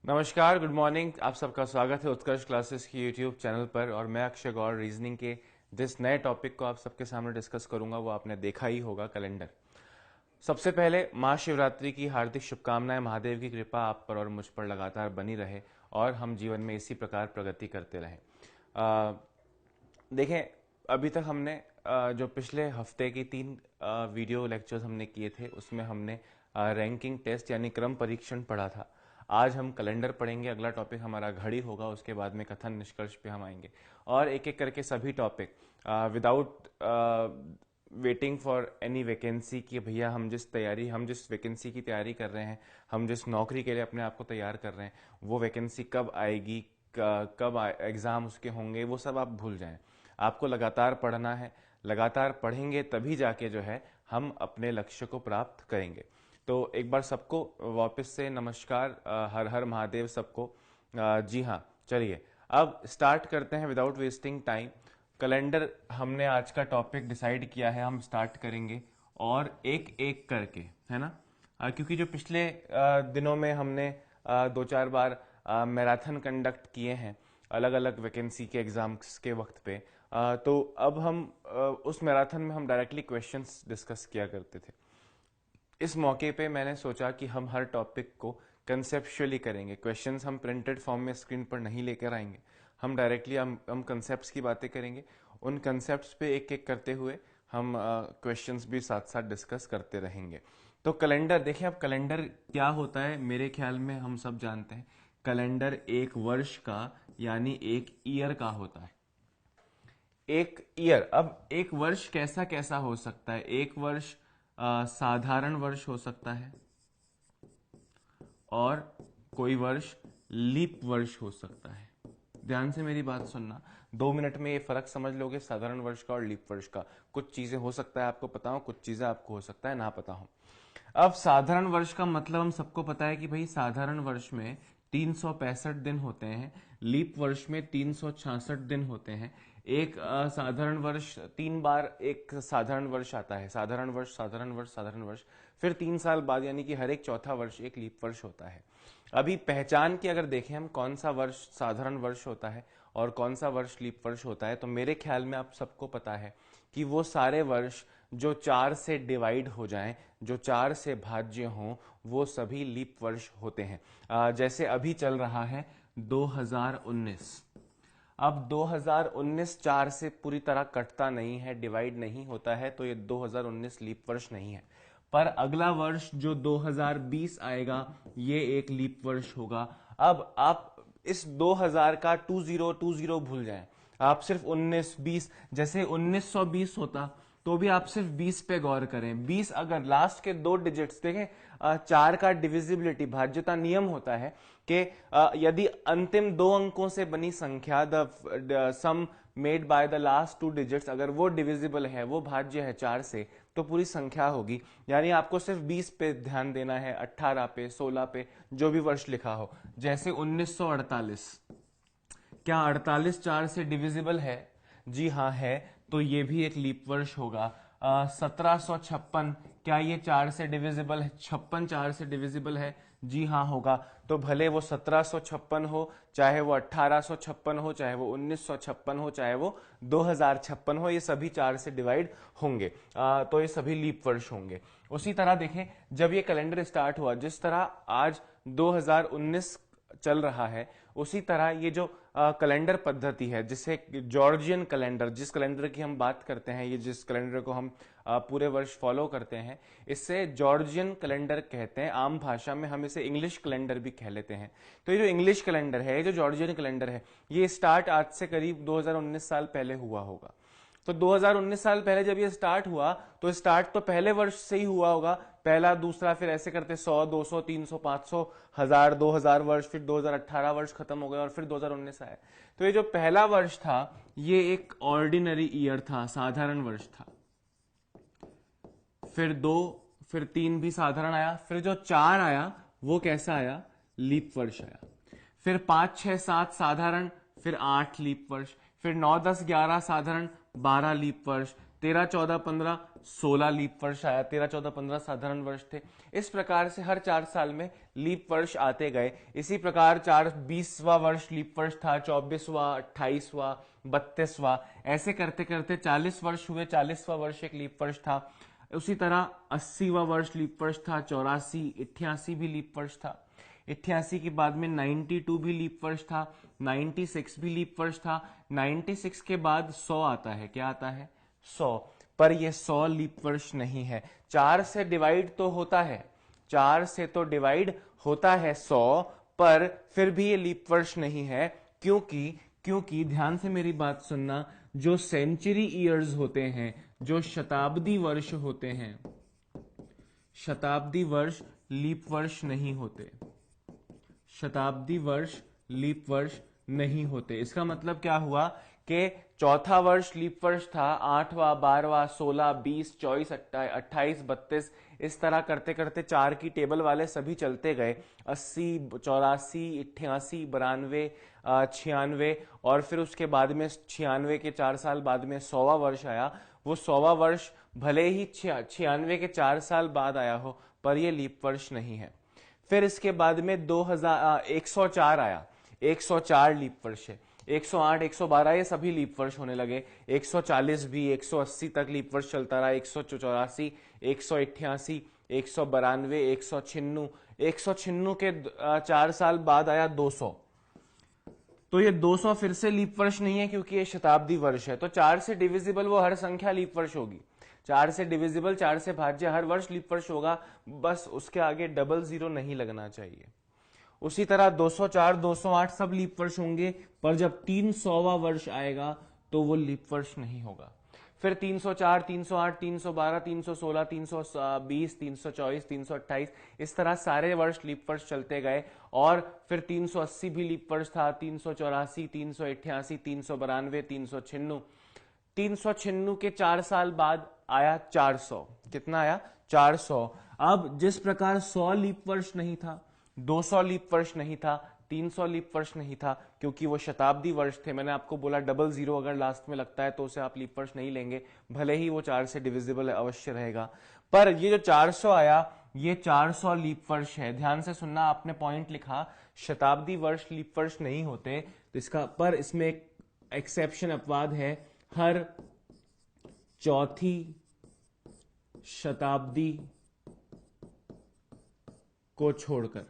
नमस्कार, good morning. आप सबका स्वागत है उत्कर्ष क्लासेस की यूट्यूब चैनल पर। और मैं अक्षय गौड़ रीजनिंग के जिस नए टॉपिक को आप सबके सामने डिस्कस करूंगा वो आपने देखा ही होगा, कैलेंडर। सबसे पहले महाशिवरात्रि की हार्दिक शुभकामनाएं। महादेव की कृपा आप पर और मुझ पर लगातार बनी रहे और हम जीवन में इसी प्रकार प्रगति करते रहें। देखें, अभी तक हमने जो पिछले हफ्ते की 3 वीडियो लेक्चर्स हमने किए थे उसमें हमने रैंकिंग टेस्ट यानी क्रम परीक्षण पढ़ा था। आज हम कैलेंडर पढ़ेंगे। अगला टॉपिक हमारा घड़ी होगा, उसके बाद में कथन निष्कर्ष पे हम आएंगे और एक एक करके सभी topic without waiting for any vacancy कि भैया हम जिस वैकेंसी की तैयारी कर रहे हैं, हम जिस नौकरी के लिए अपने आप को तैयार कर रहे हैं, वो वैकेंसी कब आएगी, कब एग्जाम उसके होंगे, वो सब आप भूल जाएं। आपको लगातार पढ़ना है। लगातार पढ़ेंगे तभी जाके जो है हम अपने लक्ष्य को प्राप्त करेंगे। तो एक बार सबको वापस से नमस्कार, हर हर महादेव सबको। जी हाँ, चलिए अब स्टार्ट करते हैं विदाउट वेस्टिंग टाइम। कैलेंडर हमने आज का टॉपिक डिसाइड किया है, हम स्टार्ट करेंगे और एक एक करके, है ना। क्योंकि जो पिछले दिनों में हमने 2-4 बार मैराथन कंडक्ट किए हैं अलग अलग वैकेंसी के एग्जाम्स के वक्त पे, तो अब हम उस मैराथन में हम डायरेक्टली क्वेश्चंस डिस्कस किया करते थे। इस मौके पे मैंने सोचा कि हम हर टॉपिक को कंसेप्चुअली करेंगे। क्वेश्चंस हम प्रिंटेड फॉर्म में स्क्रीन पर नहीं लेकर आएंगे, हम डायरेक्टली हम कंसेप्ट्स की बातें करेंगे। उन कंसेप्ट्स पे एक एक करते हुए हम क्वेश्चंस भी साथ साथ डिस्कस करते रहेंगे। तो कैलेंडर देखिए, अब कैलेंडर क्या होता है मेरे ख्याल में हम सब जानते हैं। कैलेंडर एक वर्ष का यानी एक ईयर का होता है। एक ईयर, अब एक वर्ष कैसा कैसा हो सकता है। एक वर्ष साधारण वर्ष हो सकता है और कोई वर्ष लीप वर्ष हो सकता है। ध्यान से मेरी बात सुनना, 2 मिनट में ये फर्क समझ लोगे साधारण वर्ष का और लीप वर्ष का। कुछ चीजें हो सकता है आपको पता हो, कुछ चीजें आपको हो सकता है ना पता हो। अब साधारण वर्ष का मतलब हम सबको पता है कि भाई साधारण वर्ष में 365 दिन होते हैं, लीप वर्ष में 366 दिन होते हैं। एक साधारण वर्ष 3 बार एक साधारण वर्ष आता है, साधारण वर्ष साधारण वर्ष साधारण वर्ष, फिर 3 साल बाद यानी कि हर एक चौथा वर्ष एक लीप वर्ष होता है। अभी पहचान की अगर देखें हम कौन सा वर्ष साधारण वर्ष होता है और कौन सा वर्ष लीप वर्ष होता है, तो मेरे ख्याल में आप सबको पता है कि वो सारे वर्ष जो 4 से डिवाइड हो जाएं, जो 4 से भाज्य हों, वो सभी लीप वर्ष होते हैं। जैसे अभी चल रहा है 2019। अब 2019 4 से पूरी तरह कटता नहीं है, डिवाइड नहीं होता है, तो ये 2019 लीप वर्ष नहीं है। पर अगला वर्ष जो 2020 आएगा ये एक लीप वर्ष होगा। अब आप इस 2000 का 2020 भूल जाएं, आप सिर्फ 19-20, जैसे 1920 होता तो भी आप सिर्फ 20 पे गौर करें। 20 अगर लास्ट के 2 डिजिट्स देखें, 4 का डिविजिबिलिटी भाज्यता नियम होता है कि यदि अंतिम 2 अंकों से बनी संख्या the sum made by the last 2 digits अगर वो डिविजिबल है, वो भाज्य है 4 से, तो पूरी संख्या होगी। यानी आपको सिर्फ 20 पे ध्यान देना है, 18 पे, 16 पे, जो भी वर्ष लिखा हो। जैसे 1948, क्या 48 4 से डिविजिबल है? जी हाँ है, तो ये भी एक लीप वर्ष होगा। 1756, क्या ये 4 से डिविजिबल है? 56 4 से डिविजिबल है? जी हाँ होगा। तो भले वो 1756 हो, चाहे वो 1856 हो, चाहे वो 1956 हो, चाहे वो 2056 हो, ये सभी 4 से डिवाइड होंगे। तो ये सभी लीप वर्ष होंगे। उसी तरह देखें, जब ये कैलेंडर स्टार्ट हुआ, जिस तरह आज 2019 चल रहा है, उसी तरह ये जो कैलेंडर पद्धति है, जिसे जॉर्जियन कैलेंडर, जिस कैलेंडर की हम बात करते हैं, ये जिस कैलेंडर को हम पूरे वर्ष फॉलो करते हैं, इससे जॉर्जियन कैलेंडर कहते हैं। आम भाषा में हम इसे इंग्लिश कैलेंडर भी कह लेते हैं। तो ये जो इंग्लिश कैलेंडर है, ये जो जॉर्जियन कैलेंडर है, ये स्टार्ट आज से करीब 2019 साल पहले हुआ होगा। तो 2019 साल पहले जब ये स्टार्ट हुआ, तो स्टार्ट तो पहले वर्ष से ही हुआ होगा, पहला दूसरा, फिर ऐसे करते 100 200 300 500 1000 2000 वर्ष, फिर 2018 वर्ष खत्म हो गया और फिर 2019 आया। तो ये जो पहला वर्ष था ये एक ऑर्डिनरी ईयर था, साधारण वर्ष था। फिर 2, फिर 3 भी साधारण आया, फिर जो 4 आया वो कैसा आया? लीप वर्ष आया। फिर 5 6 7 साधारण, फिर 8 लीप वर्ष, फिर 9 10 11 साधारण, 12 लीप वर्ष, 13, 14, 15, 16 लीप वर्ष आया, 13, 14, 15 साधारण वर्ष थे। इस प्रकार से हर 4 साल में लीप वर्ष आते गए। इसी प्रकार 20वां वर्ष लीप वर्ष था, 24वां, 28वां, 32वां, ऐसे करते करते 40 वर्ष हुए, 40वां वर्ष एक लीप वर्ष था। उसी तरह 80वां वर्ष लीप वर्ष था, 84, 88 भी लीप वर्ष था। 88 के बाद में 92 भी लीप वर्ष था, 96 भी लीप वर्ष था। 96 के बाद 100 आता है। क्या आता है? 100। पर ये 100 लीप वर्ष नहीं है। 4 से डिवाइड तो होता है, 4 से तो डिवाइड होता है 100, पर फिर भी ये लीप वर्ष नहीं है। क्योंकि ध्यान से मेरी बात सुनना, जो सेंचुरी ईयर्स होते हैं, जो शताब्दी वर्ष होते हैं, शताब्दी वर्ष लीप वर्ष नहीं होते। शताब्दी वर्ष लीप वर्ष नहीं होते। इसका मतलब क्या हुआ कि चौथा वर्ष लीप वर्ष था, 8वां, 12वां, 16, 20, 24, 28, 32, इस तरह करते करते 4 की टेबल वाले सभी चलते गए। 80, 84, 88, 92, 96, और फिर उसके बाद में 96 के 4 साल बाद में 100वां वर्ष आया। वो 100वां वर्ष भले ही 96 के 4 साल बाद आया हो, पर ये लीप वर्ष नहीं है। फिर इसके बाद में 104 आया, 104 लीप वर्ष है। 108, 112 ये सभी लीप वर्ष होने लगे। 140 भी, 180 तक लीप वर्ष चलता रहा। 184, 188, 192, 196, 196 के 4 साल बाद आया 200। तो ये 200 फिर से लीप वर्ष नहीं है, क्योंकि ये शताब्दी वर्ष है। तो 4 से डिविजिबल वो हर संख्या लीप वर्ष होगी। 4 से डिविजिबल, 4 से भाज्य हर वर्ष लीप वर्ष होगा, बस उसके आगे डबल जीरो नहीं लगना चाहिए। उसी तरह 204, 208 सब लीप वर्ष होंगे, पर जब 300वां वर्ष आएगा तो वो लीप वर्ष नहीं होगा। फिर 304, 308, 312, 316, 320, 324, 328, इस तरह सारे वर्ष लीप वर्ष चलते गए। और फिर 380 भी लीप वर्ष था, 384, 388, 392, 396। 396 के 4 साल बाद आया 400। कितना आया? 400। अब जिस प्रकार 100 लीप वर्ष नहीं था, 200 लीप वर्ष नहीं था, 300 लीप वर्ष नहीं था, क्योंकि वो शताब्दी वर्ष थे। मैंने आपको बोला डबल जीरो अगर लास्ट में लगता है तो उसे आप लीप वर्ष नहीं लेंगे, भले ही वो 4 से डिविजिबल अवश्य रहेगा। पर ये जो 400 आया, ये 400 लीप वर्ष है। ध्यान से सुनना, आपने पॉइंट लिखा शताब्दी वर्ष लीप वर्ष नहीं होते, तो इसका पर इसमें एक एक्सेप्शन, अपवाद है। हर चौथी शताब्दी को छोड़कर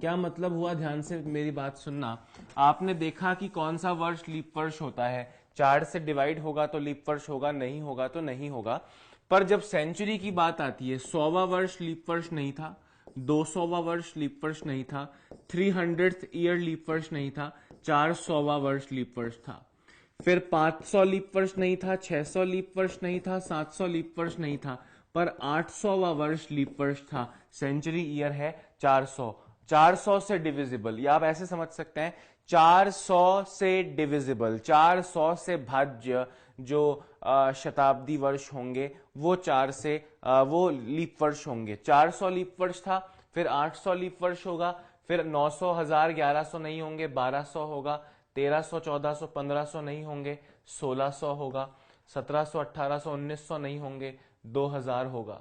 क्या मतलब हुआ? ध्यान से मेरी बात सुनना। आपने देखा कि कौन सा वर्ष लीप वर्ष होता है। 4 से डिवाइड होगा तो लीप वर्ष होगा, नहीं होगा तो नहीं होगा। पर जब सेंचुरी की बात आती है, 100वां वर्ष लीप वर्ष नहीं था, 200वां वर्ष लीप वर्ष नहीं था, 300th ईयर लीप वर्ष नहीं था, 400वां वर्ष लीप वर्ष था। फिर 500 लीप वर्ष नहीं था, 600 लीप वर्ष नहीं था, 700 लीप वर्ष नहीं था, पर 800वां वर्ष लीप वर्ष था। सेंचुरी ईयर है 400। 400 से डिविजिबल, या आप ऐसे समझ सकते हैं, 400 से डिविजिबल, 400 से भाज्य जो शताब्दी वर्ष होंगे वो 4 से वो लीप वर्ष होंगे। 400 लीप वर्ष था, फिर 800 लीप वर्ष होगा, फिर 900, 1000, 1100 नहीं होंगे, 1200 होगा, 1300, 1400, 1500 नहीं होंगे, 1600 होगा, 1700, 1800, 1900 नहीं होंगे, 2000 होगा।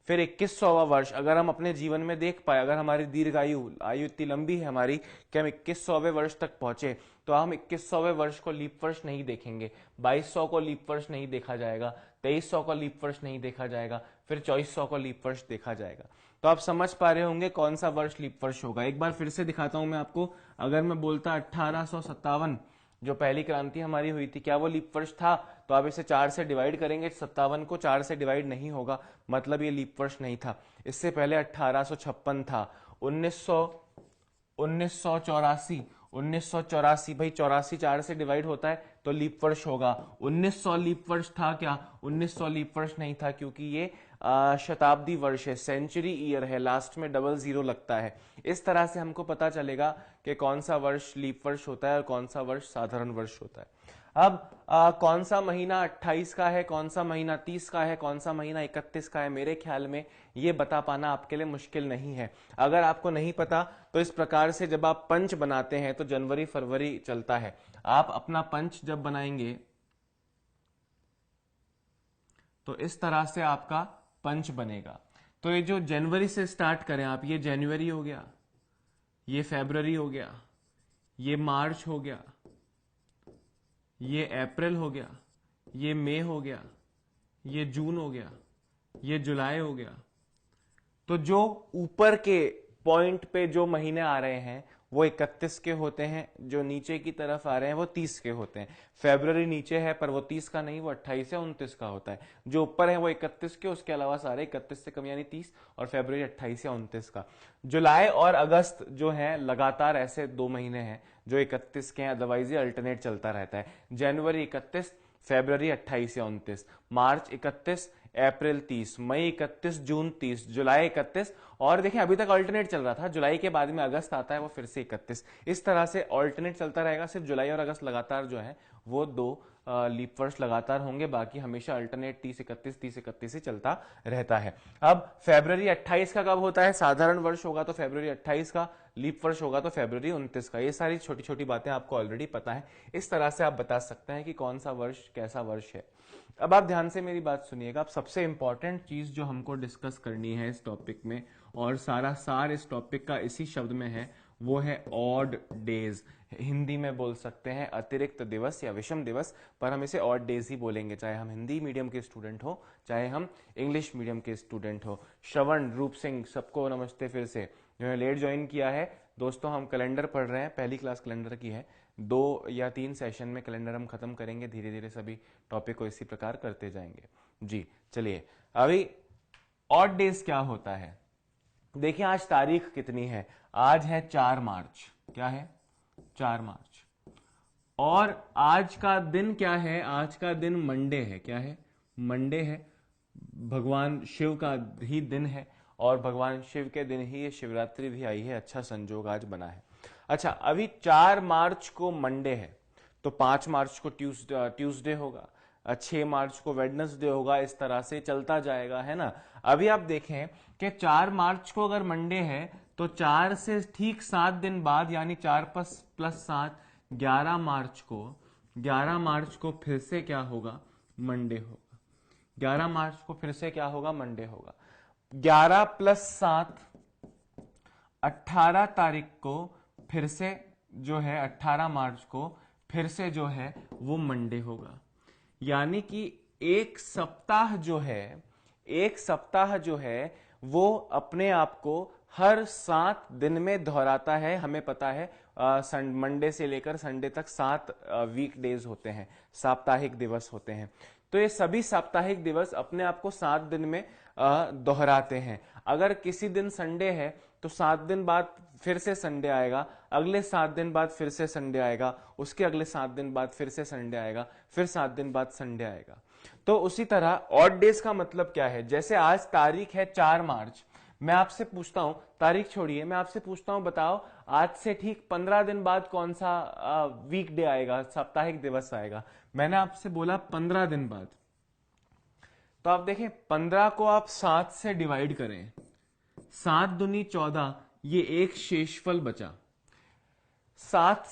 फिर 2100वां वर्ष, अगर हम अपने जीवन में देख पाए, अगर हमारी आयु इतनी लंबी है हमारी कि हम 2100वें वर्ष तक पहुंचे, तो हम 2100वें वर्ष को लीप वर्ष नहीं देखेंगे। 2200 को लीप वर्ष नहीं देखा जाएगा, 2300 को लीप वर्ष नहीं देखा जाएगा, फिर 2400 को लीप वर्ष देखा जाएगा। तो आप समझ पा रहे होंगे कौन सा वर्ष लीप वर्ष होगा। एक बार फिर से दिखाता हूं मैं आपको। अगर मैं बोलता 1857 जो पहली क्रांति हमारी हुई थी, क्या वो लीप वर्ष था? तो आप इसे 4 से डिवाइड करेंगे, 57 को 4 से डिवाइड नहीं होगा, मतलब ये लीप वर्ष नहीं था। इससे पहले 1856 था। 1984 भाई 84 4 से डिवाइड होता है तो लीप वर्ष होगा। 1900 लीप वर्ष था क्या? 1900 लीप वर्ष नहीं था, क्योंकि ये शताब्दी वर्ष है, सेंचुरी ईयर है, लास्ट में डबल जीरो लगता है। इस तरह से हमको पता चलेगा कि कौन सा वर्ष लीप वर्ष होता है और कौन सा वर्ष साधारण वर्ष होता है। अब कौन सा महीना 28 का है, कौन सा महीना 30 का है, कौन सा महीना 31 का है, मेरे ख्याल में ये बता पाना आपके लिए मुश्किल नहीं है। अगर आपको नहीं पता तो इस प्रकार से जब आप पंच बनाते हैं तो जनवरी फरवरी चलता है। आप अपना पंच जब बनाएंगे तो इस तरह से आपका पंच बनेगा। तो ये जो जनवरी से स्टार्ट करें आप, ये जनवरी हो गया, ये फरवरी हो गया, ये मार्च हो गया, ये अप्रैल हो गया, ये मई हो गया, ये जून हो गया, ये जुलाई हो गया। तो जो ऊपर के पॉइंट पे जो महीने आ रहे हैं वो 31 के होते हैं, जो नीचे की तरफ आ रहे हैं वो 30 के होते हैं। फरवरी नीचे है पर वो 30 का नहीं, वो 28 या 29 का होता है। जो ऊपर है वो 31 के, उसके अलावा सारे 31 से कम यानी 30, और फरवरी 28 या 29 का। जुलाई और अगस्त जो है लगातार ऐसे 2 महीने हैं जो 31 के हैं, अदरवाइज ये अल्टरनेट चलता रहता है। जनवरी 31, फरवरी 28 या 29, मार्च 31, अप्रैल 30, मई 31, जून 30, जुलाई 31, और देखें अभी तक अल्टरनेट चल रहा था, जुलाई के बाद में अगस्त आता है वो फिर से 31। इस तरह से अल्टरनेट चलता रहेगा। सिर्फ जुलाई और अगस्त लगातार जो है वो 2 लीप वर्ष लगातार होंगे, बाकी हमेशा अल्टरनेट 30-31 ही चलता रहता है। अब फरवरी 28 का कब होता है? साधारण वर्ष होगा तो फरवरी 28 का, लीप वर्ष होगा तो फरवरी 29 का। ये सारी छोटी छोटी बातें आपको ऑलरेडी पता है। इस तरह से आप बता सकते हैं कि कौन सा वर्ष कैसा वर्ष है। अब आप ध्यान से मेरी बात सुनिएगा। अब सबसे इंपॉर्टेंट चीज जो हमको डिस्कस करनी है इस टॉपिक में, और सारा सार इस टॉपिक का इसी शब्द में है, वो है ऑड डेज। हिंदी में बोल सकते हैं अतिरिक्त दिवस या विषम दिवस, पर हम इसे ऑड डेज ही बोलेंगे, चाहे हम हिंदी मीडियम के स्टूडेंट हो चाहे हम इंग्लिश मीडियम के स्टूडेंट हो। श्रवण, रूप सिंह, सबको नमस्ते फिर से। जो लेट ज्वाइन किया है दोस्तों, हम कैलेंडर पढ़ रहे हैं, पहली क्लास कैलेंडर की है। 2 या 3 सेशन में कैलेंडर हम खत्म करेंगे, धीरे धीरे सभी टॉपिक को इसी प्रकार करते जाएंगे। जी चलिए, अभी ऑड डेज क्या होता है देखिए। आज तारीख कितनी है? आज है 4 मार्च। क्या है? 4 मार्च। और आज का दिन क्या है? आज का दिन मंडे है। क्या है? मंडे है। भगवान शिव का ही दिन है, और भगवान शिव के दिन ही ये शिवरात्रि भी आई है। अच्छा संजोग आज बना है। अच्छा, अभी 4 मार्च को मंडे है, तो 5 मार्च को ट्यूसडे होगा, 6 मार्च को वेडनेसडे होगा, इस तरह से चलता जाएगा, है ना। अभी आप देखें कि 4 मार्च को अगर मंडे है तो 4 से ठीक 7 दिन बाद, यानी 4 प्लस 7, 11 मार्च को फिर से क्या होगा? मंडे होगा। 11 मार्च को फिर से क्या होगा? मंडे होगा। 11 प्लस 7, 18 तारीख को फिर से जो है, 18 मार्च को फिर से जो है वो मंडे होगा। यानी कि एक सप्ताह जो है वो अपने आप को हर 7 दिन में दोहराता है। हमें पता है मंडे से लेकर संडे तक 7 वीक डेज होते हैं, साप्ताहिक दिवस होते हैं। तो ये सभी साप्ताहिक दिवस अपने आप को 7 दिन में दोहराते हैं। अगर किसी दिन संडे है तो 7 दिन बाद फिर से संडे आएगा, अगले 7 दिन बाद फिर से संडे आएगा, उसके अगले 7 दिन बाद फिर से संडे आएगा, फिर 7 दिन बाद संडे आएगा। तो उसी तरह ऑड डेज का मतलब क्या है? जैसे आज तारीख है 4 मार्च, मैं आपसे पूछता हूं, तारीख छोड़िए, मैं आपसे पूछता हूं, बताओ आज से ठीक 15 दिन बाद कौन सा वीक डे आएगा, साप्ताहिक दिवस आएगा? मैंने आपसे बोला 15 दिन बाद। तो आप देखें 15 को आप 7 से डिवाइड करें, 7 दूनी 14, ये एक शेषफल बचा। 7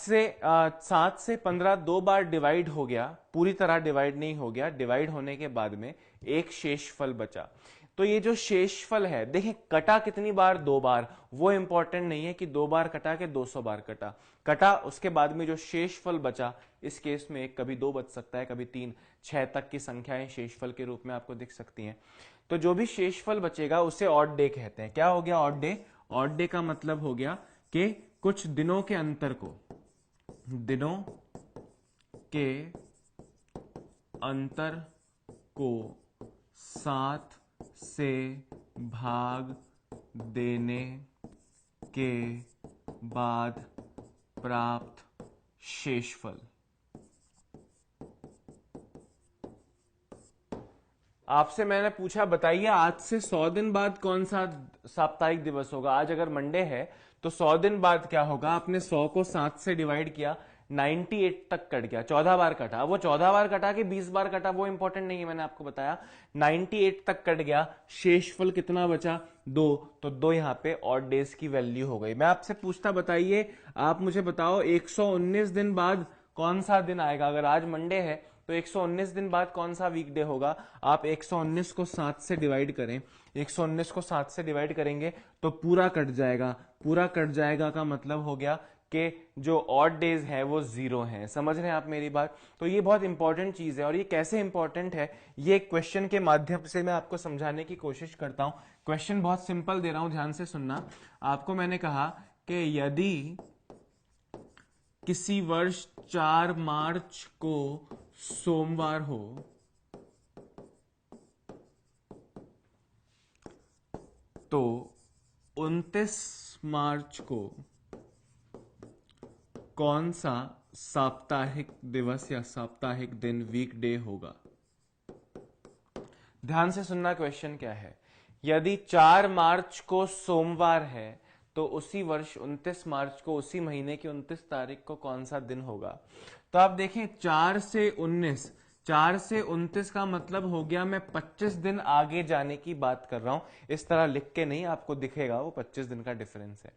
से 15 2 बार डिवाइड हो गया, पूरी तरह डिवाइड नहीं हो गया, डिवाइड होने के बाद में एक शेषफल बचा। तो ये जो शेषफल है, देखें कटा कितनी बार? 2 बार। वो इंपॉर्टेंट नहीं है कि 2 बार कटा के 200 बार कटा, उसके बाद में जो शेषफल बचा, इस केस में कभी 2 बच सकता है, कभी 3, 6 तक की संख्याएं शेषफल के रूप में आपको दिख सकती हैं। तो जो भी शेषफल बचेगा उसे ऑड डे कहते हैं। क्या हो गया? Odd day. ऑड डे का मतलब हो गया कि कुछ दिनों के अंतर को 7 से भाग देने के बाद प्राप्त शेषफल। आपसे मैंने पूछा बताइए आज से 100 दिन बाद कौन सा साप्ताहिक दिवस होगा? आज अगर मंडे है तो 100 दिन बाद क्या होगा? आपने 100 को 7 से डिवाइड किया, 98 तक कट गया, 14 बार कटा। वो 14 बार कटा कि 20 बार कटा वो इंपॉर्टेंट नहीं है, मैंने आपको बताया 98 तक कट गया। शेषफल कितना बचा? 2। तो 2 यहां पे ऑड डेज की वैल्यू हो गई। मैं आपसे पूछता, बताइए आप मुझे बताओ 119 दिन बाद कौन सा दिन आएगा? अगर आज मंडे है तो 119 दिन बाद कौन सा वीकडे होगा? आप 119 को 7 से डिवाइड करें, 119 को 7 से डिवाइड करेंगे तो पूरा कट जाएगा। पूरा कट जाएगा का मतलब हो गया कि जो ऑड डेज है वो 0 हैं। समझ रहे हैं आप मेरी बात? तो ये बहुत इंपॉर्टेंट चीज है। और ये कैसे इंपॉर्टेंट है, ये क्वेश्चन के माध्यम से मैं आपको समझाने की कोशिश करता हूं। क्वेश्चन बहुत सिंपल दे रहा हूं, ध्यान से सुनना। आपको मैंने कहा कि यदि किसी वर्ष 4 मार्च को सोमवार हो तो 29 मार्च को कौन सा साप्ताहिक दिवस या साप्ताहिक दिन वीकडे होगा? ध्यान से सुनना, क्वेश्चन क्या है। यदि 4 मार्च को सोमवार है तो उसी वर्ष 29 मार्च को, उसी महीने की 29 तारीख को कौन सा दिन होगा? तो आप देखें 4 से 19, 4 से 29 का मतलब हो गया मैं 25 दिन आगे जाने की बात कर रहा हूं। इस तरह लिख के नहीं, आपको दिखेगा वो 25 दिन का डिफरेंस है।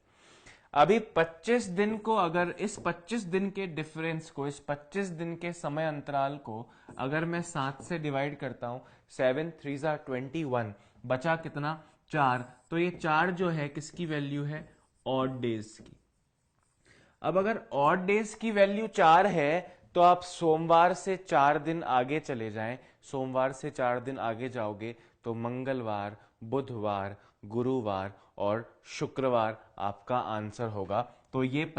अभी 25 दिन को, अगर इस 25 दिन के डिफरेंस को, इस 25 दिन के समय अंतराल को अगर मैं 7 से डिवाइड करता हूं, 7 3 जा 21, बचा कितना? 4। तो ये 4 जो है किसकी वैल्यू है? ऑड डेज की। अब अगर ऑड डेज की वैल्यू 4 है तो आप सोमवार से 4 दिन आगे चले जाएं। सोमवार से 4 दिन आगे जाओगे तो मंगलवार, बुधवार, गुरुवार और शुक्रवार आपका आंसर होगा। तो ये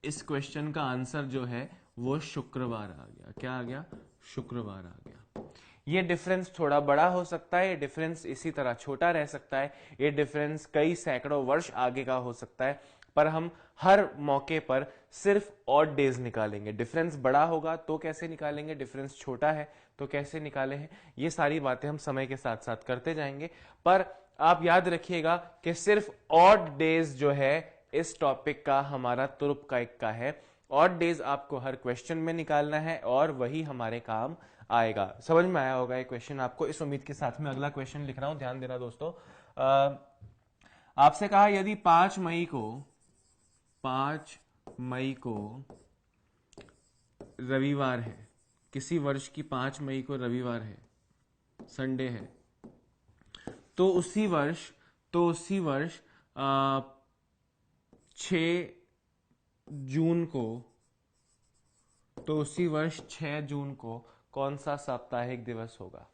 इस क्वेश्चन का आंसर जो है वो शुक्रवार आ गया। क्या आ गया? शुक्रवार आ गया। ये डिफरेंस थोड़ा बड़ा हो सकता है, ये डिफरेंस इसी तरह छोटा रह सकता है, ये डिफरेंस कई सैकड़ों वर्ष आगे का हो सकता है, पर हम हर मौके पर सिर्फ ऑड डेज निकालेंगे। डिफरेंस बड़ा होगा तो कैसे निकालेंगे, डिफरेंस छोटा है तो कैसे निकाले हैं, ये सारी बातें हम समय के साथ साथ करते जाएंगे। पर आप याद रखिएगा कि सिर्फ ऑड डेज जो है इस टॉपिक का हमारा तुरुप का इक्का है। ऑड डेज आपको हर क्वेश्चन में निकालना है और वही हमारे काम आएगा। समझ में आया होगा ये क्वेश्चन आपको, इस उम्मीद के साथ में अगला क्वेश्चन लिख रहा हूं, ध्यान देना दोस्तों। आपसे कहा यदि 5 मई को रविवार है, किसी वर्ष की 5 मई को रविवार है, संडे है, तो उसी वर्ष 6 जून को, तो उसी वर्ष 6 जून को कौन सा साप्ताहिक दिवस होगा?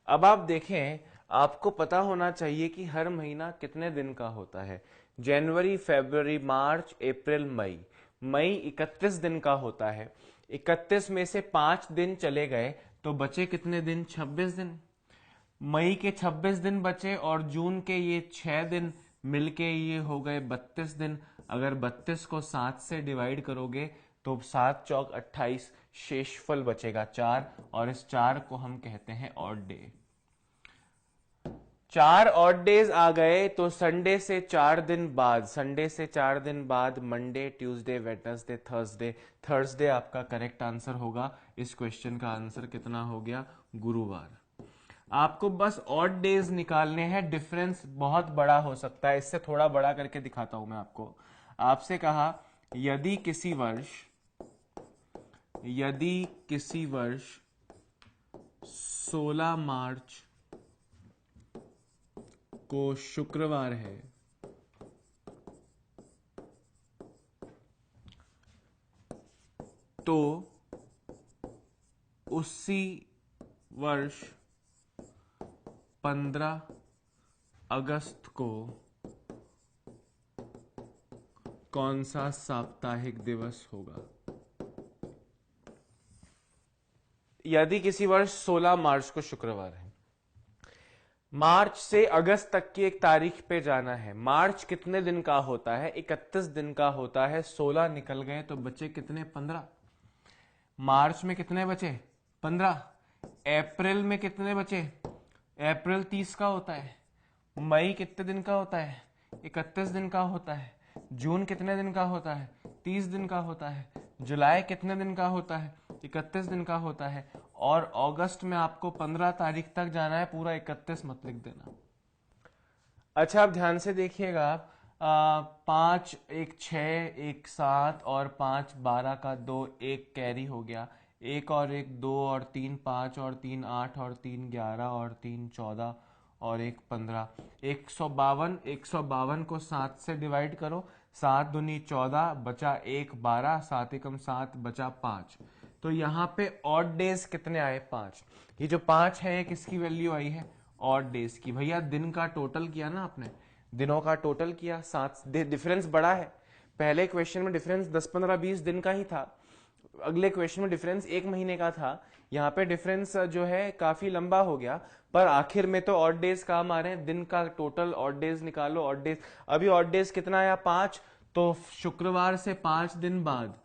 अब आप देखें, आपको पता होना चाहिए कि हर महीना कितने दिन का होता है। जनवरी, फरवरी, मार्च, अप्रैल, मई। मई 31 दिन का होता है। 31 में से 5 दिन चले गए तो बचे कितने दिन? 26 दिन। मई के 26 दिन बचे और जून के ये 6 दिन मिलके ये हो गए 32 दिन। अगर 32 को 7 से डिवाइड करोगे तो 7 चौक 28, शेषफल बचेगा 4, और इस 4 को हम कहते हैं ऑड डे। 4 ऑड डेज आ गए तो संडे से 4 दिन बाद, संडे से 4 दिन बाद Monday, Tuesday, Wednesday, Thursday. Thursday आपका करेक्ट आंसर होगा। इस क्वेश्चन का आंसर कितना हो गया? गुरुवार। आपको बस ऑड डेज निकालने हैं, डिफरेंस बहुत बड़ा हो सकता है। इससे थोड़ा बड़ा करके दिखाता हूं मैं आपको। आपसे कहा यदि किसी वर्ष 16 मार्च को शुक्रवार है तो उसी वर्ष 15 अगस्त को कौन सा साप्ताहिक दिवस होगा? यदि किसी वर्ष 16 मार्च को शुक्रवार है, मार्च से अगस्त तक की एक तारीख पे जाना है। मार्च कितने दिन का होता है? 31 दिन का होता है। 16 निकल गए तो बचे कितने? 15। मार्च में कितने बचे? 15। अप्रैल में कितने बचे? अप्रैल 30 का होता है। मई कितने दिन का होता है? 31 दिन का होता है। जून कितने दिन का होता है? 30 दिन का होता है। जुलाई कितने दिन का होता है? 31 दिन का होता है। और अगस्त में आपको 15 तारीख तक जाना है, पूरा 31 मत लिख देना। अच्छा, आप ध्यान से देखिएगा। 5 1 6 1 7 और 5 12 का 2 1 कैरी हो गया, एक और एक, दो और तीन, पाँच और तीन, आठ और तीन, 11 और तीन, 14 और एक, 15, 152। 152 को 7 से डिवाइड करो, 7 दूनी 14, बचा एक, 12, 7 एकम 7, बचा 5। तो यहाँ पे ऑड डेज कितने आए? 5। ये जो 5 है ये किसकी वैल्यू आई है? ऑड डेज की। भैया दिन का टोटल किया ना आपने, दिनों का टोटल किया, 7। डिफरेंस बड़ा है, पहले क्वेश्चन में डिफरेंस 10, 15, 20 दिन का ही था, अगले क्वेश्चन में डिफरेंस 1 महीने का था, यहाँ पे डिफरेंस जो है काफी लंबा हो गया, पर आखिर में तो ऑड डेज काम आ रहे हैं। दिन का टोटल ऑड डेज निकालो, ऑड डेज अभी ऑड डेज कितना आया? 5। तो शुक्रवार से 5 दिन बाद,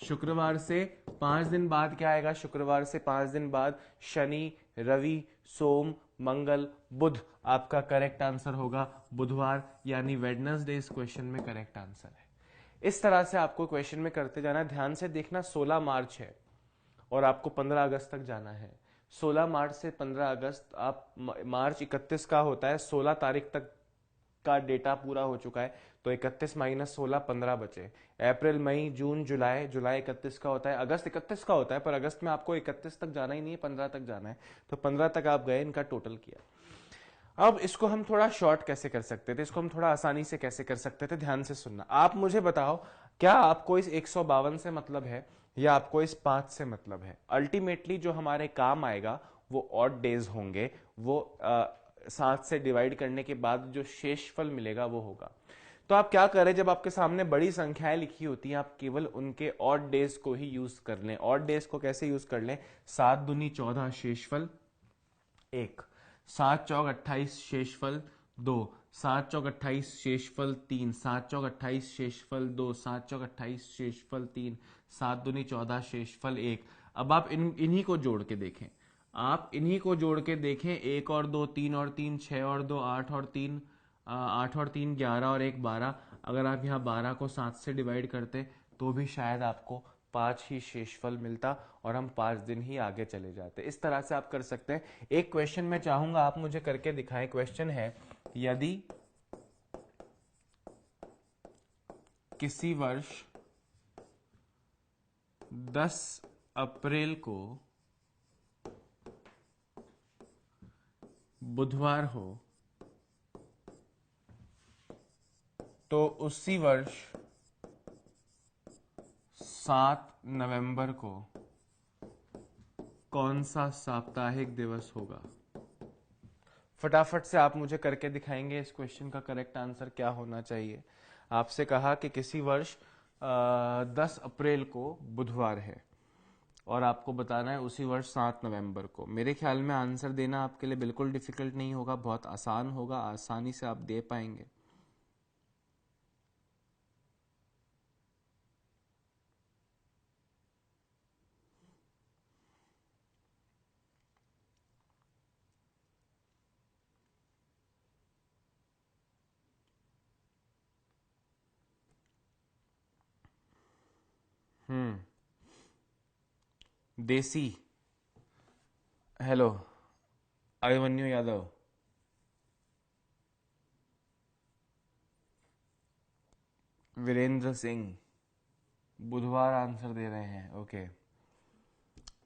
शुक्रवार से 5 दिन बाद क्या आएगा? शुक्रवार से 5 दिन बाद शनि, रवि, सोम, मंगल, बुध। आपका करेक्ट आंसर होगा बुधवार, यानी वेडनेसडे इस क्वेश्चन में करेक्ट आंसर है। इस तरह से आपको क्वेश्चन में करते जाना है। ध्यान से देखना, 16 मार्च है और आपको 15 अगस्त तक जाना है। 16 मार्च से 15 अगस्त, आप मार्च 31 का होता है, 16 तारीख तक का डेटा पूरा हो चुका है, तो 31 माइनस 16, 15 बचे। अप्रैल, मई, जून, जुलाई, जुलाई 31 का होता है, अगस्त 31 का होता है, पर अगस्त में आपको 31 तक जाना ही नहीं है, 15 तक जाना है, तो 15 तक आप गए, इनका टोटल किया। अब इसको हम थोड़ा शॉर्ट कैसे कर सकते थे, इसको हम थोड़ा आसानी से कैसे कर सकते थे? ध्यान से सुनना। आप मुझे बताओ, क्या आपको इस 152 से मतलब है या आपको इस 5 से मतलब है? अल्टीमेटली जो हमारे काम आएगा वो ऑड डेज होंगे, वो 7 से डिवाइड करने के बाद जो शेषफल मिलेगा वो होगा। तो आप क्या करें, जब आपके सामने बड़ी संख्याएं लिखी होती हैं, आप केवल उनके ऑड डेज को ही यूज कर लें। ऑड डेज को कैसे यूज कर लें? 7 दूनी 14 शेषफल 1, 7 चौक 28 शेषफल 2, 7 चौक 28 शेषफल 3, 7 चौक 28 शेषफल 2, 7 चौक 28 शेषफल 3, 7 दूनी 14 शेषफल 1। अब आप इन्हीं को जोड़ के देखें, आप इन्हीं को जोड़ के देखें, 1 और 2 3 और 3 6 और 2 8 और 3 8 और 3 11 और 1 12। अगर आप यहाँ 12 को 7 से डिवाइड करते तो भी शायद आपको 5 ही शेषफल मिलता और हम 5 दिन ही आगे चले जाते। इस तरह से आप कर सकते हैं। एक क्वेश्चन मैं चाहूंगा आप मुझे करके दिखाएं। क्वेश्चन है, यदि किसी वर्ष 10 अप्रैल को बुधवार हो तो उसी वर्ष 7 नवंबर को कौन सा साप्ताहिक दिवस होगा? फटाफट से आप मुझे करके दिखाएंगे इस क्वेश्चन का करेक्ट आंसर क्या होना चाहिए। आपसे कहा कि किसी वर्ष 10 अप्रैल को बुधवार है और आपको बताना है उसी वर्ष 7 नवंबर को। मेरे ख्याल में आंसर देना आपके लिए बिल्कुल डिफिकल्ट नहीं होगा, बहुत आसान होगा, आसानी से आप दे पाएंगे। देसी, हेलो, अभिमन्यु यादव, वीरेंद्र सिंह, बुधवार आंसर दे रहे हैं। ओके,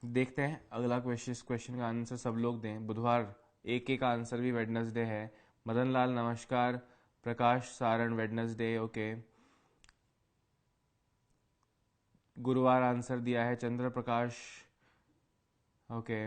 देखते हैं अगला क्वेश्चन। इस क्वेश्चन का आंसर सब लोग दें। बुधवार, एक एक आंसर भी वेडनेसडे है। मदन लाल नमस्कार, प्रकाश सारण वेडनेसडे। ओके, गुरुवार आंसर दिया है चंद्र प्रकाश। ओके,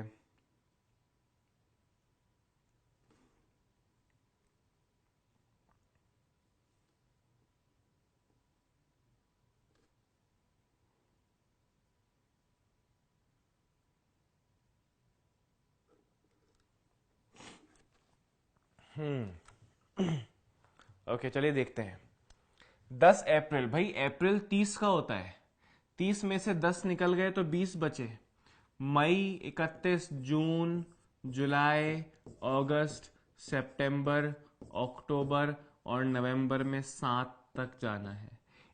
ओके, चलिए देखते हैं। 10 अप्रैल, भाई अप्रैल 30 का होता है, 30 में से 10 निकल गए तो 20 बचे। मई, 31, जून, जुलाई, अगस्त, सितंबर, अक्टूबर और नवंबर में 7 तक जाना है।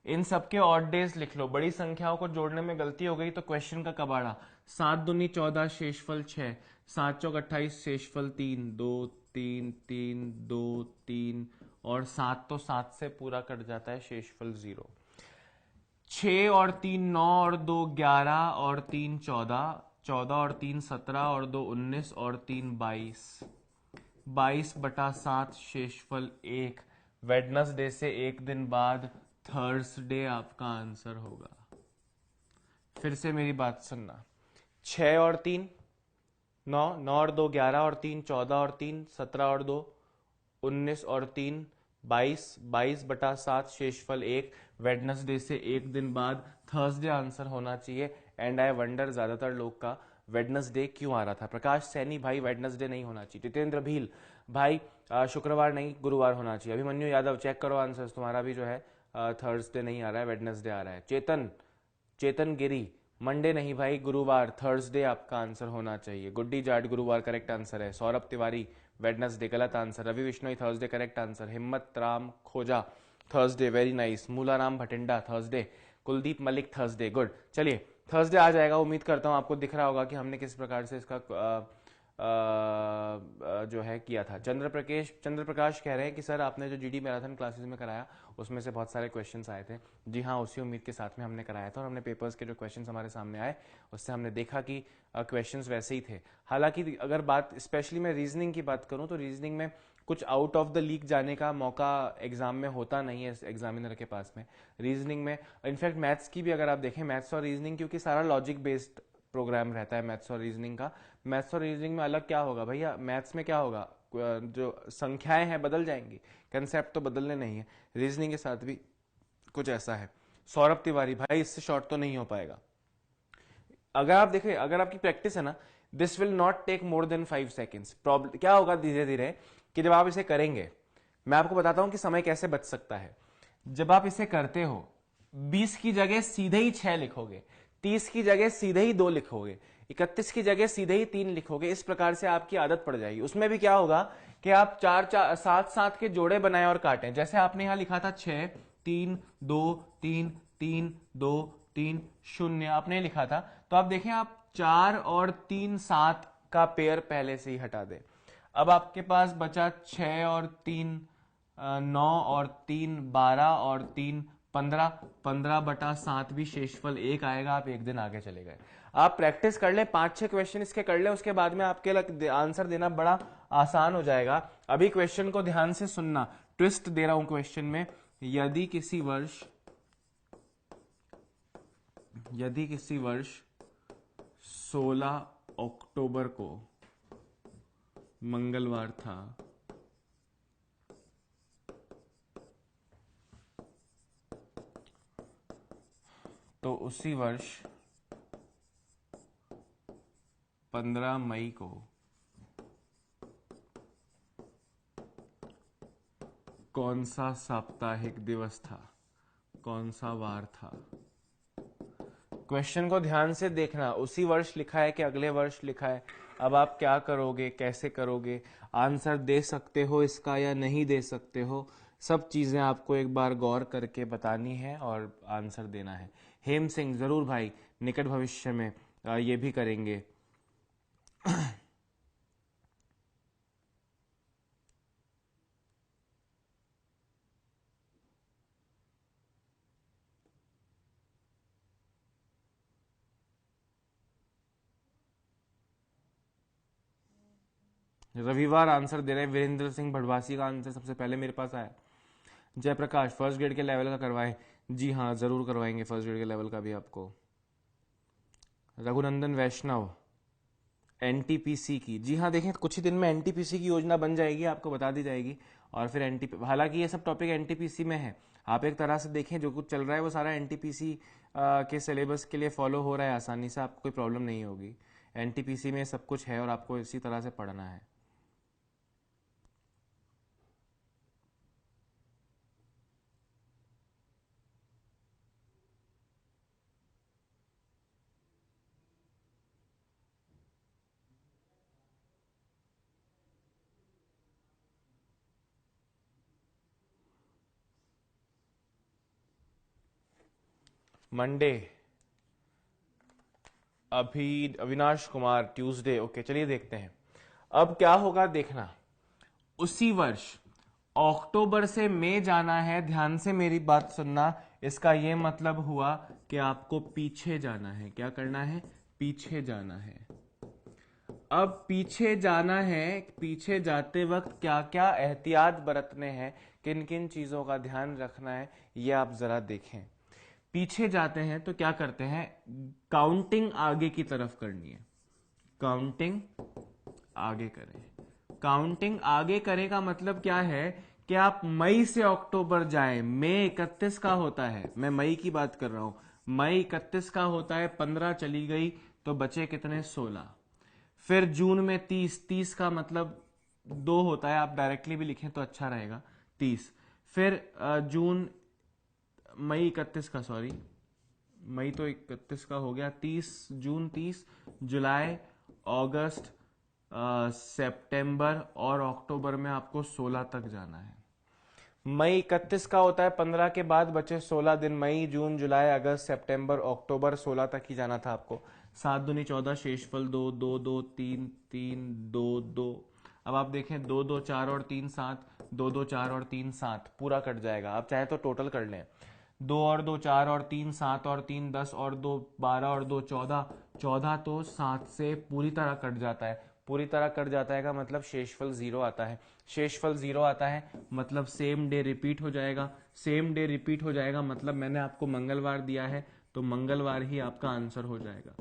इन सबके ऑड डेज लिख लो। बड़ी संख्याओं को जोड़ने में गलती हो गई तो क्वेश्चन का कबाड़ा। 7 दूनी 14 शेषफल 6, 7 चौक 28 शेषफल 3, 2 3 3 2 3 और 7 तो 7 से पूरा कट जाता है, शेषफल 0। 6 और 3 9 और 2 11 और 3 14, 14 और 3 17 और 2 19 और 3 22, 22/7 शेषफल 1। वेडनेसडे से एक दिन बाद थर्सडे आपका आंसर होगा। फिर से मेरी बात सुनना, 6 और 3 9, 9 और 2 11 और 3 14 और 3 17 और 2 19 और 3 22, 22/7 शेषफल 1। वेडनेसडे से एक दिन बाद थर्सडे आंसर होना चाहिए। एंड आई वंडर ज्यादातर लोग का वेडनेसडे क्यों आ रहा था। प्रकाश सैनी भाई वेडनेसडे नहीं होना चाहिए। जितेंद्र भील भाई शुक्रवार नहीं गुरुवार होना चाहिए। अभिमन्यु यादव चेक करो आंसर्स, तुम्हारा भी जो है थर्सडे नहीं आ रहा है, वेडनेसडे आ रहा है। चेतन चेतन गिरी मंडे नहीं भाई गुरुवार, थर्सडे आपका आंसर होना चाहिए। गुड्डी जाट गुरुवार करेक्ट आंसर है। सौरभ तिवारी वेडनेसडे गलत answer. Ravi Vishnoi Thursday correct answer. Himmat Ram Khoja Thursday very nice. Mularam Bathinda Thursday. Kuldeep Malik Thursday good. चलिए थर्सडे आ जाएगा, उम्मीद करता हूं आपको दिख रहा होगा कि हमने किस प्रकार से इसका जो है किया था। चंद्र प्रकाश कह रहे हैं कि सर आपने जो जीडी मैराथन क्लासेस में कराया उसमें से बहुत सारे क्वेश्चंस आए थे। जी हाँ, उसी उम्मीद के साथ में हमने कराया था और हमने पेपर्स के जो क्वेश्चंस हमारे सामने आए उससे हमने देखा कि क्वेश्चंस वैसे ही थे। हालांकि अगर बात स्पेशली मैं रीजनिंग की बात करूं तो रीजनिंग में कुछ आउट ऑफ द लीग जाने का मौका एग्जाम में होता नहीं है एग्जामिनर के पास में। रीजनिंग में इनफैक्ट मैथ्स की भी अगर आप देखें, मैथ्स और रीजनिंग क्योंकि सारा लॉजिक बेस्ड प्रोग्राम रहता है मैथ्स और रीजनिंग का। मैथ्स और रीजनिंग में अलग क्या होगा भैया, मैथ्स में क्या होगा, जो संख्याएं हैं बदल जाएंगी, कंसेप्ट तो बदलने नहीं है। रीजनिंग के साथ भी कुछ ऐसा है। सौरभ तिवारी भाई इससे शॉर्ट तो नहीं हो पाएगा। अगर आप देखें, अगर आपकी प्रैक्टिस है ना, this will not take more than 5 seconds. Problem क्या होगा धीरे धीरे कि जब आप इसे करेंगे, मैं आपको बताता हूं कि समय कैसे बच सकता है। जब आप इसे करते हो 20 की जगह सीधे ही 6 लिखोगे, 30 की जगह सीधे ही 2 लिखोगे, 31 की जगह सीधे ही 3 लिखोगे। इस प्रकार से आपकी आदत पड़ जाएगी। उसमें भी क्या होगा कि आप 4-4 7-7 के जोड़े बनाएं और काटें। जैसे आपने यहां लिखा था 6 3 2 3 3 2 3 0 आपने लिखा था, तो आप देखें आप 4 और 3 7 का पेयर पहले से ही हटा दें। अब आपके पास बचा 6 और 3 9 और 3 12 और 3 15, 15/7 भी शेषफल 1 आएगा। आप एक दिन आगे चले गए। आप प्रैक्टिस कर ले, 5-6 क्वेश्चन इसके कर ले, उसके बाद में आपके आंसर देना बड़ा आसान हो जाएगा। अभी क्वेश्चन को ध्यान से सुनना, ट्विस्ट दे रहा हूं क्वेश्चन में। यदि किसी वर्ष 16 अक्टूबर को मंगलवार था तो उसी वर्ष 15 मई को कौन सा साप्ताहिक दिवस था, कौन सा वार था। क्वेश्चन को ध्यान से देखना, उसी वर्ष लिखा है कि अगले वर्ष लिखा है। अब आप क्या करोगे, कैसे करोगे, आंसर दे सकते हो इसका या नहीं दे सकते हो, सब चीजें आपको एक बार गौर करके बतानी है और आंसर देना है। हेम सिंह जरूर भाई, निकट भविष्य में ये भी करेंगे। रविवार आंसर दे रहे हैं। वीरेंद्र सिंह भड़वासी का आंसर सबसे पहले मेरे पास आया। जयप्रकाश फर्स्ट ग्रेड के लेवल का करवाएं। जी हाँ जरूर करवाएंगे फर्स्ट ग्रेड के लेवल का भी आपको। रघुनंदन वैष्णव एनटीपीसी की, जी हाँ देखें कुछ ही दिन में एनटीपीसी की योजना बन जाएगी, आपको बता दी जाएगी। और फिर हालांकि ये सब टॉपिक एनटीपीसी में है। आप एक तरह से देखें जो कुछ चल रहा है वो सारा एनटीपीसी के सिलेबस के लिए फॉलो हो रहा है आसानी से, आपको कोई प्रॉब्लम नहीं होगी। एनटीपीसी में सब कुछ है और आपको इसी तरह से पढ़ना है। Monday Avinash Kumar Tuesday, okay चलिए देखते हैं अब क्या होगा। देखना उसी वर्ष अक्टूबर से मई जाना है, ध्यान से मेरी बात सुनना, इसका ये मतलब हुआ कि आपको पीछे जाना है। क्या करना है? पीछे जाना है। अब पीछे जाना है, पीछे जाते वक्त क्या क्या एहतियात बरतने हैं, किन किन चीजों का ध्यान रखना है, ये आप जरा देखें। पीछे जाते हैं तो क्या करते हैं? काउंटिंग आगे की तरफ करनी है। काउंटिंग आगे करें। काउंटिंग आगे करें का मतलब क्या है कि आप मई से अक्टूबर जाएं। मई 31 का होता है, मैं मई की बात कर रहा हूं। मई 31 का होता है, 15 चली गई तो बचे कितने? 16। फिर जून में 30 का मतलब 2 होता है, आप डायरेक्टली भी लिखें तो अच्छा रहेगा, 30। फिर जून, मई 31 का, सॉरी मई तो 31 का हो गया, 30 जून, 30 जुलाई, अगस्त, सितंबर और अक्टूबर में आपको 16 तक जाना है। मई 31 का होता है, 15 के बाद बचे 16 दिन। मई, जून, जुलाई, अगस्त, सितंबर, अक्टूबर, 16 तक ही जाना था आपको। 7 दूनी 14, शेषफल 2, 2, 2, 3, 3, 2, 2। अब आप देखें, 2, 2, 4 और 3, 7, 2, 2, 4 और 3, 7, पूरा कट जाएगा। आप चाहे तो टोटल कर लें, 2 और 2 4 और 3 7 और 3 10 और 2 12 और 2 14, 14 तो 7 से पूरी तरह कट जाता है। पूरी तरह कट जाता है का मतलब शेषफल 0 आता है। शेषफल 0 आता है मतलब सेम डे रिपीट हो जाएगा। सेम डे रिपीट हो जाएगा मतलब मैंने आपको मंगलवार दिया है तो मंगलवार ही आपका आंसर हो जाएगा।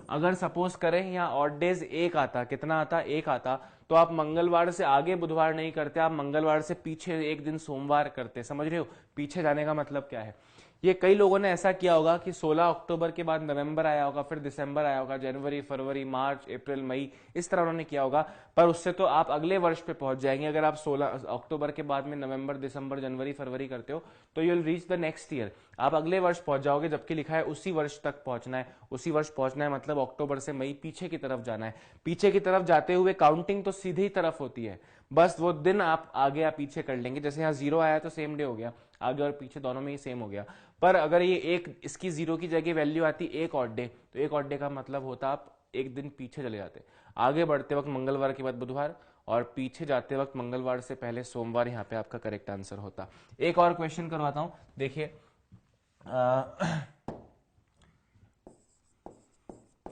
अगर सपोज करें यहाँ ऑड डेज एक आता, कितना आता? एक आता, तो आप मंगलवार से आगे बुधवार नहीं करते, आप मंगलवार से पीछे एक दिन सोमवार करते। समझ रहे हो पीछे जाने का मतलब क्या है? ये कई लोगों ने ऐसा किया होगा कि 16 अक्टूबर के बाद नवंबर आया होगा, फिर दिसंबर आया होगा, जनवरी, फरवरी, मार्च, अप्रैल, मई, इस तरह उन्होंने किया होगा। पर उससे तो आप अगले वर्ष पे पहुंच जाएंगे। अगर आप 16 अक्टूबर के बाद में नवंबर, दिसंबर, जनवरी, फरवरी करते हो तो you will reach the next year, आप अगले वर्ष पहुंच जाओगे, जबकि लिखा है उसी वर्ष तक पहुंचना है। उसी वर्ष पहुंचना है मतलब अक्टूबर से मई पीछे की तरफ जाना है। पीछे की तरफ जाते हुए काउंटिंग तो सीधी तरफ होती है, बस वो दिन आप आगे या पीछे कर लेंगे। जैसे यहाँ 0 आया तो सेम डे हो गया, आगे और पीछे दोनों में ही सेम हो गया। पर अगर ये एक, इसकी 0 की जगह वैल्यू आती एक ऑड डे, तो एक ऑड डे का मतलब होता आप एक दिन पीछे चले जाते। आगे बढ़ते वक्त मंगलवार के बाद बुधवार, और पीछे जाते वक्त मंगलवार से पहले सोमवार, यहाँ पे आपका करेक्ट आंसर होता। एक और क्वेश्चन करवाता हूं, देखिए।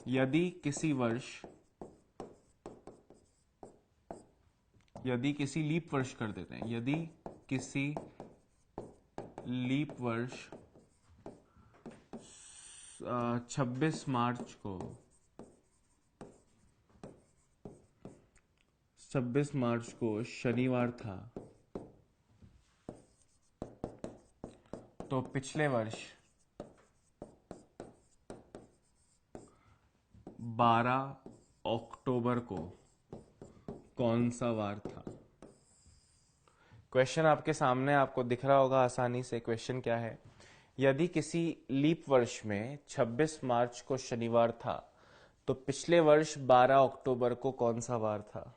यदि किसी वर्ष, यदि किसी लीप वर्ष कर देते हैं, यदि किसी लीप वर्ष 26 मार्च को, 26 मार्च को शनिवार था, तो पिछले वर्ष 12 अक्टूबर को कौन सा वार था? क्वेश्चन आपके सामने, आपको दिख रहा होगा आसानी से। क्वेश्चन क्या है? यदि किसी लीप वर्ष में 26 मार्च को शनिवार था, तो पिछले वर्ष 12 अक्टूबर को कौन सा वार था?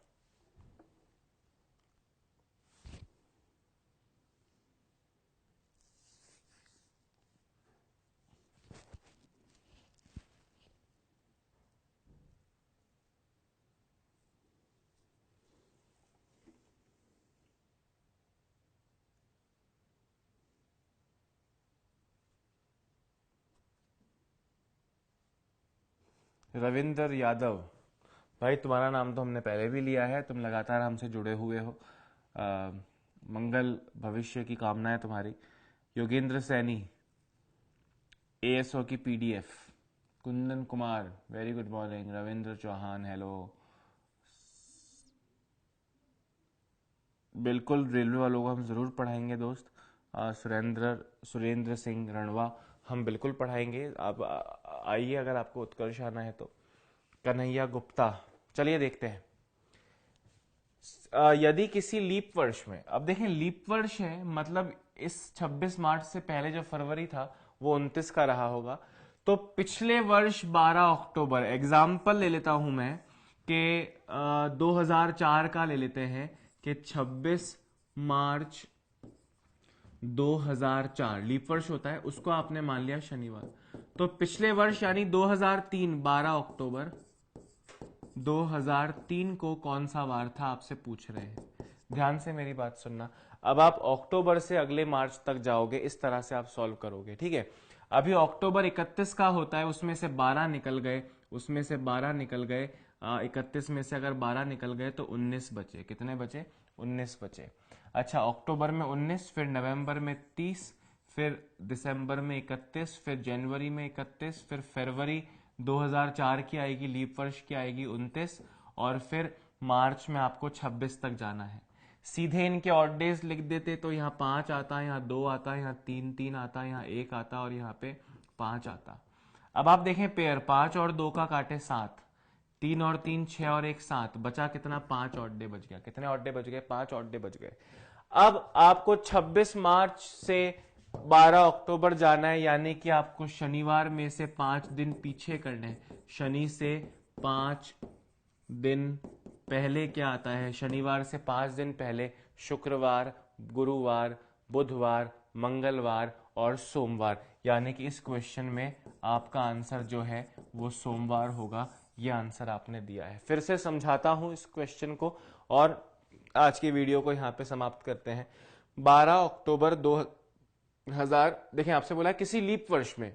रविंदर यादव, भाई तुम्हारा नाम तो हमने पहले भी लिया है, तुम लगातार हमसे जुड़े हुए हो। मंगल भविष्य की कामना है तुम्हारी। योगेंद्र सैनी, एएसओ की PDF. Kundan Kumar, very good morning. Ravindra Chauhan, hello. बिल्कुल, रेलवे वालों को हम जरूर पढ़ाएंगे दोस्त। सुरेंद्र सिंह रणवा, हम बिल्कुल पढ़ाएंगे। आप आइए अगर आपको उत्कर्ष आना है तो। कन्हैया गुप्ता, चलिए देखते हैं। यदि किसी लीप वर्ष में, अब देखें लीप वर्ष है मतलब इस 26 मार्च से पहले जो फरवरी था वो 29 का रहा होगा, तो पिछले वर्ष 12 अक्टूबर, एग्जाम्पल ले लेता हूं मैं कि 2004 का ले लेते हैं कि 26 मार्च 2004 लीप वर्ष होता है, उसको आपने मान लिया शनिवार। तो पिछले वर्ष यानी 2003 12 अक्टूबर 2003 को कौन सा वार था, आपसे पूछ रहे हैं। ध्यान से मेरी बात सुनना। अब आप अक्टूबर से अगले मार्च तक जाओगे, इस तरह से आप सॉल्व करोगे, ठीक है। अभी अक्टूबर 31 का होता है, उसमें से 12 निकल गए, उसमें से 12 निकल गए, 31 में से अगर 12 निकल गए तो 19 बचे। कितने बचे? 19 बचे। अच्छा, अक्टूबर में 19, फिर नवंबर में 30, फिर दिसंबर में 31, फिर जनवरी में 31, फिर फरवरी 2004 की आएगी, लीप वर्ष की आएगी 29, और फिर मार्च में आपको 26 तक जाना है। सीधे इनके ऑड डेज लिख देते तो यहाँ 5 आता है, यहाँ 2 आता है, यहाँ 3 आता है, यहाँ 1 आता और यहाँ पे 5 आता। अब आप देखें पेयर, 5 और 2 का काटे 7, 3 और 3 6 और 1 7, बचा कितना? 5 ऑड डे बच गया। कितने ऑड डे बच गए? 5 ऑड डे बच गए। अब आपको 26 मार्च से 12 अक्टूबर जाना है, यानी कि आपको शनिवार में से 5 दिन पीछे करने हैं। शनि से 5 दिन पहले क्या आता है? शनिवार से 5 दिन पहले शुक्रवार, गुरुवार, बुधवार, मंगलवार और सोमवार, यानी कि इस क्वेश्चन में आपका आंसर जो है वो सोमवार होगा। ये आंसर आपने दिया है। फिर से समझाता हूं इस क्वेश्चन को और आज की वीडियो को यहां पे समाप्त करते हैं। 12 अक्टूबर 2000, देखें आपसे बोला किसी लीप वर्ष में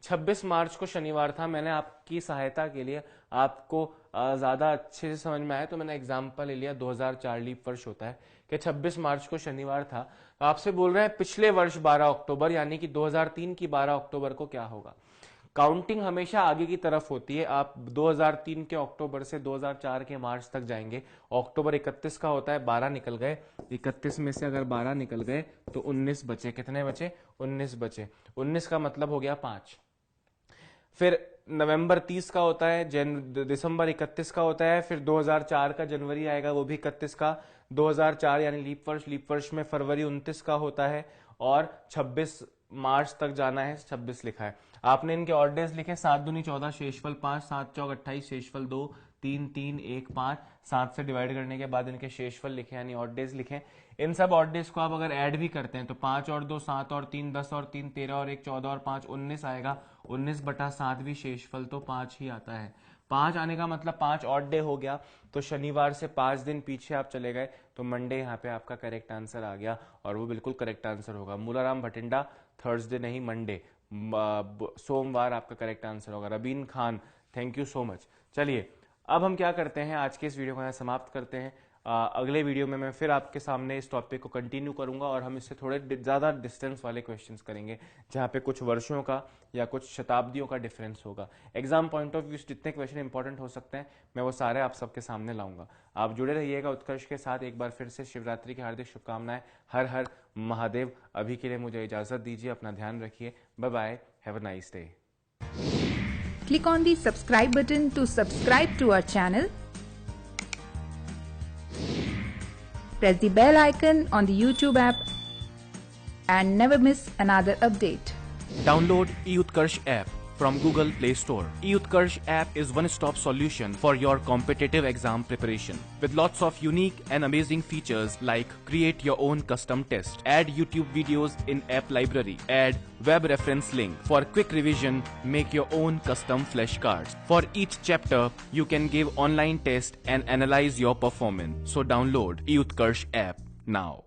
26 मार्च को शनिवार था। मैंने आपकी सहायता के लिए, आपको ज्यादा अच्छे से समझ में आया तो मैंने एग्जाम्पल ले लिया, 2004 लीप वर्ष होता है कि 26 मार्च को शनिवार था। तो आपसे बोल रहे हैं पिछले वर्ष 12 अक्टूबर, यानी कि 2003 की 12 अक्टूबर को क्या होगा। काउंटिंग हमेशा आगे की तरफ होती है। आप 2003 के अक्टूबर से 2004 के मार्च तक जाएंगे। अक्टूबर 31 का होता है, 12 निकल गए, 31 में से अगर 12 निकल गए तो 19 बचे। कितने बचे? 19 बचे। 19 का मतलब हो गया 5। फिर नवंबर 30 का होता है, दिसंबर 31 का होता है, फिर 2004 का जनवरी आएगा, वो भी 31 का। 2004 यानी लीप वर्ष में फरवरी 29 का होता है, और 26 मार्च तक जाना है, 26 लिखा है। आपने इनके ऑड डेज लिखे, 7 दूनी 14, शेषफल 5, 7 चौक 28, शेषफल 2, 3 3 1 5, 7 से डिवाइड करने के बाद इनके शेषफल लिखे, यानी ऑड डेज लिखे। इन सब ऑड डेज को आप अगर ऐड भी करते हैं तो 5 और 2 7 और 3 10 और 3 13 और 1 14 और 5 19 आएगा। 19 बटा 7 भी शेषफल तो 5 ही आता है। 5 आने का मतलब 5 ऑड डे हो गया। तो शनिवार से 5 दिन पीछे आप चले गए तो मंडे यहाँ पे आपका करेक्ट आंसर आ गया, और वो बिल्कुल करेक्ट आंसर होगा। मूलाराम भटिंडा, थर्सडे नहीं मंडे, सोमवार आपका करेक्ट आंसर होगा। Rabin Khan, thank you so much. चलिए अब हम क्या करते हैं, आज के इस वीडियो को यहाँ समाप्त करते हैं। अगले वीडियो में मैं फिर आपके सामने इस टॉपिक को कंटिन्यू करूंगा, और हम इससे थोड़े ज़्यादा डिस्टेंस वाले क्वेश्चंस करेंगे, जहाँ पे कुछ वर्षों का या कुछ शताब्दियों का डिफरेंस होगा। एग्जाम पॉइंट ऑफ व्यू से जितने क्वेश्चन इंपॉर्टेंट हो सकते हैं मैं वो सारे आप सबके सामने लाऊंगा। आप जुड़े रहिएगा उत्कर्ष के साथ। एक बार फिर से शिवरात्रि की हार्दिक शुभकामनाएं। हर हर महादेव। अभी के लिए मुझे इजाजत दीजिए, अपना ध्यान रखिए। Bye bye, have a nice day. Click on the subscribe button to subscribe to our channel. Press the bell icon on the YouTube app and never miss another update. Download eUtkarsh app from Google Play Store. eUtkarsh app is one-stop solution for your competitive exam preparation. With lots of unique and amazing features like create your own custom test, add YouTube videos in app library, add web reference link. For quick revision, make your own custom flashcards. For each chapter, you can give online test and analyze your performance. So download eUtkarsh app now.